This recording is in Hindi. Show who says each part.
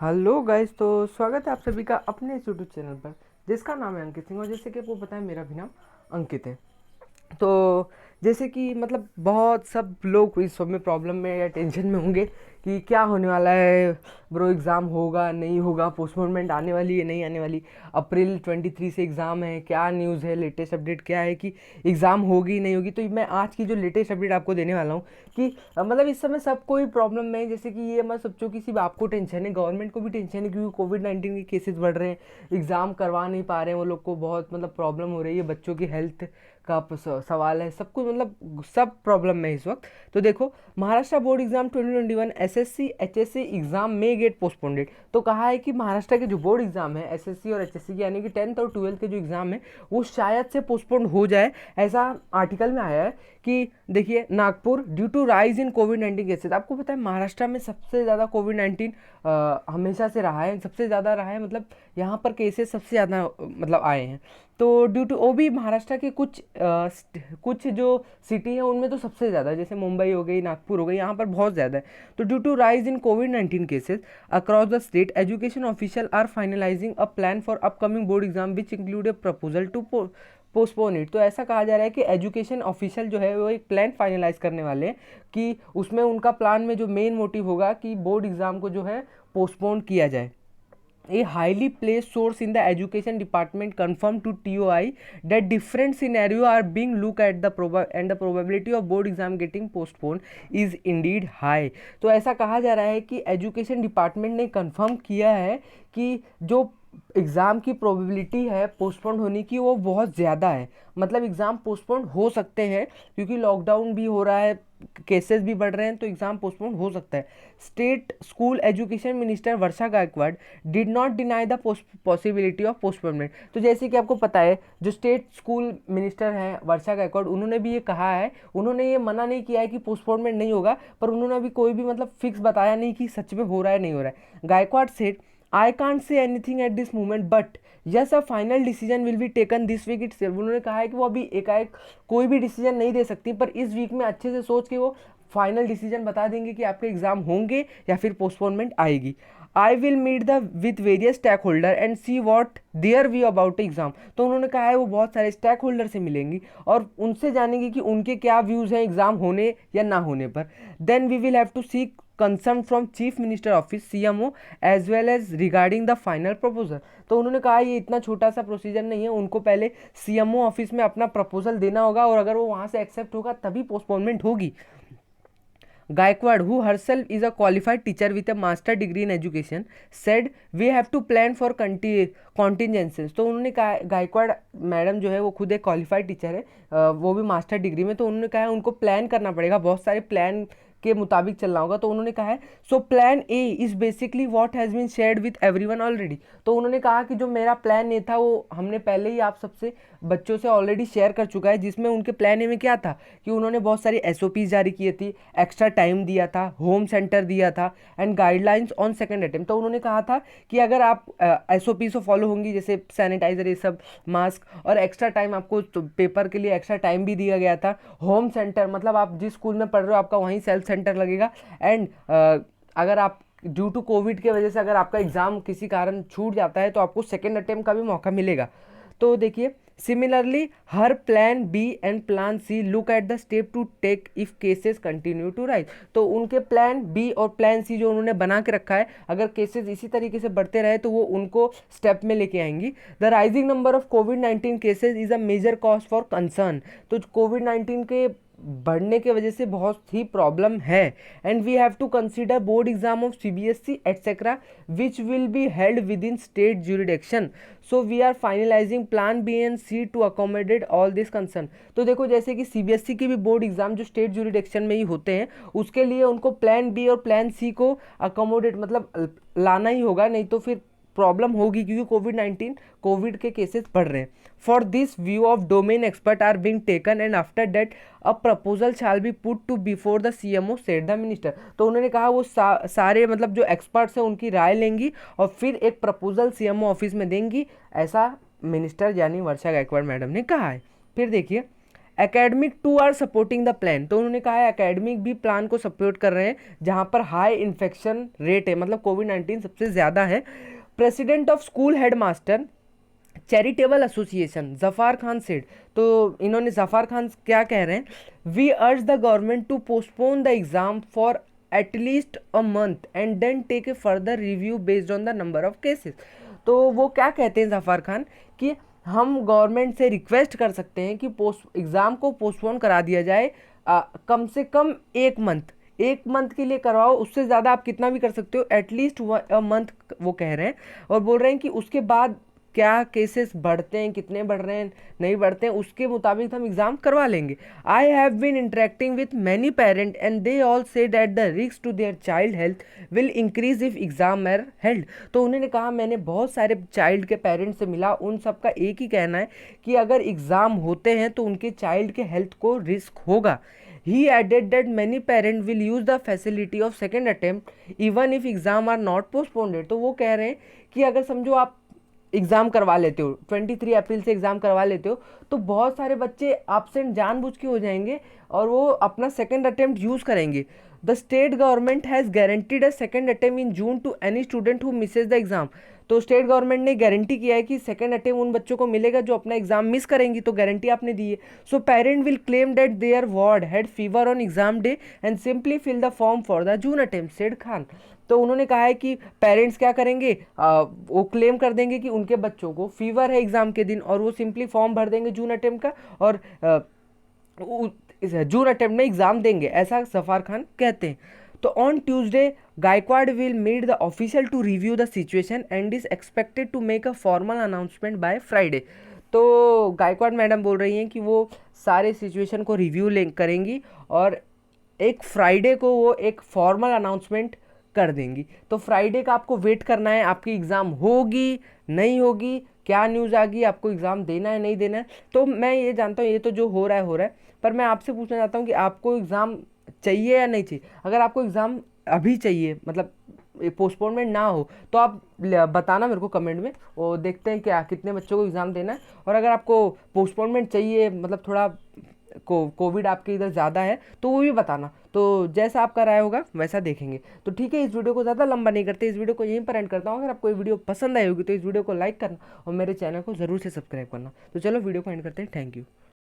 Speaker 1: हेलो गाइस, तो स्वागत है आप सभी का अपने इस यूट्यूब चैनल पर जिसका नाम है अंकित सिंह। और जैसे कि आपको पता है, मेरा भी नाम अंकित है। तो जैसे कि मतलब बहुत सब लोग इस सब में प्रॉब्लम में या टेंशन में होंगे कि क्या होने वाला है ब्रो, एग्ज़ाम होगा नहीं होगा, पोस्टपोनमेंट आने वाली है नहीं आने वाली, अप्रैल 23 से एग्ज़ाम है, क्या न्यूज़ है, लेटेस्ट अपडेट क्या है कि एग्ज़ाम होगी नहीं होगी। तो मैं आज की जो लेटेस्ट अपडेट आपको देने वाला हूँ कि मतलब इस समय सबको ही प्रॉब्लम में है। जैसे कि ये मत सोचो कि सिर्फ आपको टेंशन है, गवर्नमेंट को भी टेंशन है, क्योंकि कोविड-19 के केसेस बढ़ रहे हैं, एग्ज़ाम करवा नहीं पा रहे हैं वो लोग को, बहुत मतलब प्रॉब्लम हो रही है, बच्चों की हेल्थ का सवाल है, सब कुछ मतलब सब प्रॉब्लम में है इस वक्त। तो देखो, Maharashtra board exam 2021 SSC HSC exam में गेट पोस्टपोन्डेड। तो कहा है कि महाराष्ट्र के जो बोर्ड एग्जाम है एसएससी और एचएससी की, यानी कि 10th और 12th के जो एग्जाम है वो शायद से पोस्टपोन्ड हो जाए, ऐसा आर्टिकल में आया है। कि देखिए, Nagpur due to rise in कोविड-19 केसेस। आपको पता है महाराष्ट्र में सबसे ज़्यादा कोविड-19 हमेशा से रहा है, सबसे ज़्यादा रहा है, मतलब यहाँ पर केसेस सबसे ज़्यादा मतलब आए हैं। तो ड्यू टू वो भी महाराष्ट्र के कुछ जो सिटी है उनमें तो सबसे ज़्यादा, जैसे मुंबई हो गई, नागपुर हो गई, यहाँ पर बहुत ज़्यादा है। तो ड्यू टू राइज इन कोविड-19 cases across the state, education official are finalising a plan for upcoming board exam which include a proposal to postpone it. तो ऐसा कहा जा रहा है कि एजुकेशन ऑफिशियल जो है वो एक प्लान फाइनलाइज करने वाले हैं कि उसमें उनका प्लान में जो मेन मोटिव होगा कि बोर्ड एग्जाम को जो है पोस्टपोन किया जाए। A highly placed source in the education department confirmed to TOI that different scenarios are being looked at and the probability of board exam getting postponed is indeed high। तो ऐसा कहा जा रहा है कि एजुकेशन डिपार्टमेंट ने कंफर्म किया है कि जो एग्ज़ाम की प्रोबेबिलिटी है पोस्टपोन होने की वो बहुत ज़्यादा है। मतलब एग्ज़ाम पोस्टपोन हो सकते हैं, क्योंकि लॉकडाउन भी हो रहा है, केसेस भी बढ़ रहे हैं, तो एग्ज़ाम पोस्टपोन हो सकता है। State school education minister Varsha Gaikwad did not deny the possibility of postponement. तो जैसे कि आपको पता है, जो स्टेट स्कूल मिनिस्टर हैं वर्षा गायकवाड़, उन्होंने भी ये कहा है, उन्होंने ये मना नहीं किया है कि पोस्टपोनमेंट नहीं होगा, पर उन्होंने अभी कोई भी मतलब फिक्स बताया नहीं कि सच में हो रहा है नहीं हो रहा है। Gaikwad said, I can't say anything at this moment but yes a final decision will be taken this week itself. उन्होंने कहा है कि वो अभी एकाएक कोई भी डिसीजन नहीं दे सकती, पर इस वीक में अच्छे से सोच के वो फाइनल डिसीजन बता देंगे कि आपके एग्जाम होंगे या फिर पोस्टपोनमेंट आएगी। I will meet the with various stakeholder and see what their view about exam. तो उन्होंने कहा है वो बहुत सारे स्टैक होल्डर से मिलेंगी और उनसे जानेंगे कि उनके क्या व्यूज़ हैं एग्जाम होने या ना होने पर। Then we will have to seek concern from chief minister office CMO as well as regarding the final proposal. तो उन्होंने कहा ये इतना छोटा सा प्रोसीजर नहीं है, उनको पहले सीएमओ ऑफिस में अपना प्रपोजल देना होगा और अगर वो वहाँ से एक्सेप्ट होगा तभी पोस्टपोनमेंट होगी। Gaikwad, who herself is a qualified teacher with a master degree in education, said we have to plan for contingencies। तो उन्होंने कहा, गायकवाड़ मैडम जो है वो खुद एक क्वालिफाइड टीचर है, वो भी मास्टर डिग्री में, तो उन्होंने कहा है उनको प्लान करना पड़ेगा, बहुत सारे प्लान के मुताबिक चलना होगा। तो उन्होंने कहा है so plan A is basically what has been shared with everyone already. तो उन्होंने कहा कि जो मेरा प्लान ए था वो हमने पहले ही आप सबसे बच्चों से ऑलरेडी शेयर कर चुका है, जिसमें उनके प्लान ए में क्या था कि उन्होंने बहुत सारी एसओपी जारी किए थी, एक्स्ट्रा टाइम दिया था, होम सेंटर दिया था and guidelines on second attempt. तो उन्होंने कहा था कि अगर आप एसओपी से फॉलो होंगी, जैसे सैनिटाइजर, ये सब, मास्क, और एक्स्ट्रा टाइम आपको तो पेपर के लिए एक्स्ट्रा टाइम भी दिया गया था। होम सेंटर मतलब आप जिस स्कूल में पढ़ रहे हो आपका वहीं सेल्फ सेंटर लगेगा। एंड अगर आप ड्यू टू कोविड के वजह से अगर आपका एग्ज़ाम किसी कारण छूट जाता है तो आपको सेकेंड अटेम्प्ट का भी मौका मिलेगा। तो देखिए, similarly her plan B and plan C look at the step to take if cases continue to rise. तो उनके प्लान बी और प्लान सी जो उन्होंने बना के रखा है, अगर केसेस इसी तरीके से बढ़ते रहे तो वो उनको स्टेप में लेके आएंगी। द राइजिंग नंबर ऑफ कोविड-19 cases is a major cause for concern. तो कोविड-19 के बढ़ने के वजह से बहुत ही प्रॉब्लम है। And we have to consider board exam of CBSE etcetera which will be held within state jurisdiction. So we are finalising plan B and C to accommodate all this concern. तो देखो, जैसे कि सीबीएसई के भी बोर्ड एग्जाम जो स्टेट ज्यूरिडिक्शन में ही होते हैं, उसके लिए उनको प्लान बी और प्लान सी को अकोमोडेट मतलब लाना ही होगा, नहीं तो फिर प्रॉब्लम होगी, क्योंकि कोविड के केसेस बढ़ रहे हैं। For this view of domain expert are being taken and after that a proposal shall be put to before the CMO said the minister. तो उन्होंने कहा वो सारे मतलब जो एक्सपर्ट्स हैं उनकी राय लेंगी और फिर एक प्रपोजल सीएमओ ऑफिस में देंगी, ऐसा मिनिस्टर यानी वर्षा गायकवाड़ मैडम ने कहा है। फिर देखिए, academic too are supporting the plan. तो उन्होंने कहा है एकेडमिक भी प्लान को सपोर्ट कर रहे हैं जहां पर हाई इन्फेक्शन रेट है, मतलब कोविड-19 सबसे ज़्यादा है। President of school headmaster charitable association Zafar Khan said, तो इन्होंने जफ़ार खान क्या कह रहे हैं, we urge the government to postpone the exam for at least a month and then take a further review based on the number of cases. तो वो क्या कहते हैं जफ़ार खान कि हम गवर्नमेंट से रिक्वेस्ट कर सकते हैं कि एग्ज़ाम को पोस्टपोन करा दिया जाए, कम से कम एक मंथ के लिए करवाओ, उससे ज़्यादा आप कितना भी कर सकते हो, एटलीस्ट अ मंथ वो कह रहे हैं। और बोल रहे हैं कि उसके बाद क्या केसेस बढ़ते हैं, कितने बढ़ रहे हैं, नहीं बढ़ते हैं, उसके मुताबिक हम एग्ज़ाम करवा लेंगे। I have been interacting with many parent and they all say that the risk to their child health will increase if exam are held. तो उन्होंने कहा मैंने बहुत सारे चाइल्ड के पेरेंट्स से मिला, उन सबका एक ही कहना है कि अगर एग्ज़ाम होते हैं तो उनके चाइल्ड के हेल्थ को रिस्क होगा। He added that many parents will use the facility of second attempt even if exam are not postponed। तो वो कह रहे हैं कि अगर समझो आप एग्ज़ाम करवा लेते हो, 23 अप्रैल से एग्ज़ाम करवा लेते हो, तो बहुत सारे बच्चे एब्सेंट जानबूझ के हो जाएंगे और वो अपना सेकंड अटेम्प्ट यूज़ करेंगे। The state government has guaranteed a second attempt in June to any student who misses the exam. तो स्टेट गवर्नमेंट ने गारंटी किया है कि सेकंड अटेम्प्ट उन बच्चों को मिलेगा जो अपना एग्ज़ाम मिस करेंगी, तो गारंटी आपने दी है। So parent will claim that their ward had fever on exam day and simply fill the form for the June attempt, said Khan. तो उन्होंने कहा है कि पेरेंट्स क्या करेंगे, वो क्लेम कर देंगे कि उनके बच्चों को फीवर है एग्ज़ाम के दिन और वो सिंपली फॉर्म भर देंगे जून अटेम्प्ट का और जून अटेम्प्ट में एग्ज़ाम देंगे, ऐसा जफ़ार खान कहते हैं। तो on Tuesday Gaikwad will meet the official to review the situation and is expected to make a formal announcement by Friday. तो गायकवाड मैडम बोल रही हैं कि वो सारे सिचुएशन को रिव्यू करेंगी और एक फ्राइडे को वो एक फॉर्मल अनाउंसमेंट कर देंगी। तो फ्राइडे का आपको वेट करना है, आपकी एग्ज़ाम होगी नहीं होगी, क्या न्यूज़ आ गई, आपको एग्ज़ाम देना है नहीं देना है। तो मैं ये जानता हूँ ये तो जो हो रहा है हो रहा है, पर मैं आपसे पूछना चाहता हूँ कि आपको एग्ज़ाम चाहिए या नहीं चाहिए। अगर आपको एग्ज़ाम अभी चाहिए, मतलब पोस्टपोनमेंट ना हो, तो आप बताना मेरे को कमेंट में, और देखते हैं क्या कितने बच्चों को एग्ज़ाम देना है। और अगर आपको पोस्टपोनमेंट चाहिए, मतलब थोड़ा कोविड आपके इधर ज़्यादा है, तो वो भी बताना। तो जैसा आपका राय होगा वैसा देखेंगे। तो ठीक है, इस वीडियो को ज़्यादा लंबा नहीं करते, इस वीडियो को यहीं पर एंड करता हूँ। अगर आपको ये वीडियो पसंद आई होगी तो इस वीडियो को लाइक करना और मेरे चैनल को ज़रूर से सब्सक्राइब करना। तो चलो वीडियो को एंड करते हैं, थैंक यू।